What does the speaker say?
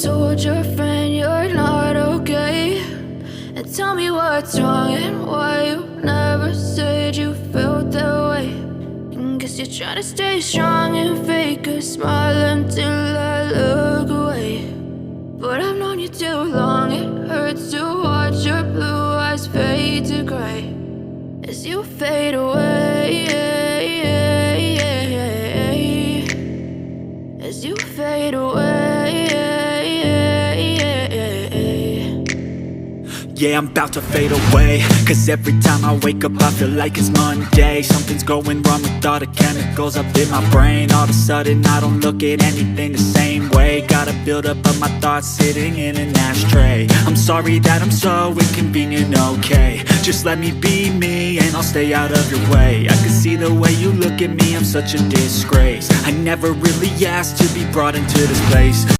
told your friend you're not okay? And tell me what's wrong and why you never said you felt that way. And guess you're trying to stay strong and fake a smile until I look away. But I've known you too long, it hurts to watch your blue eyes fade to gray as you fade away, as you fade away. Yeah, I'm about to fade away, cause every time I wake up I feel like it's Monday. Something's going wrong with all the chemicals up in my brain. All of a sudden I don't look at anything the same way. Gotta build up of my thoughts sitting in an ashtray. I'm sorry that I'm so inconvenient, okay? Just let me be me and I'll stay out of your way. I can see the way you look at me, I'm such a disgrace. I never really asked to be brought into this place.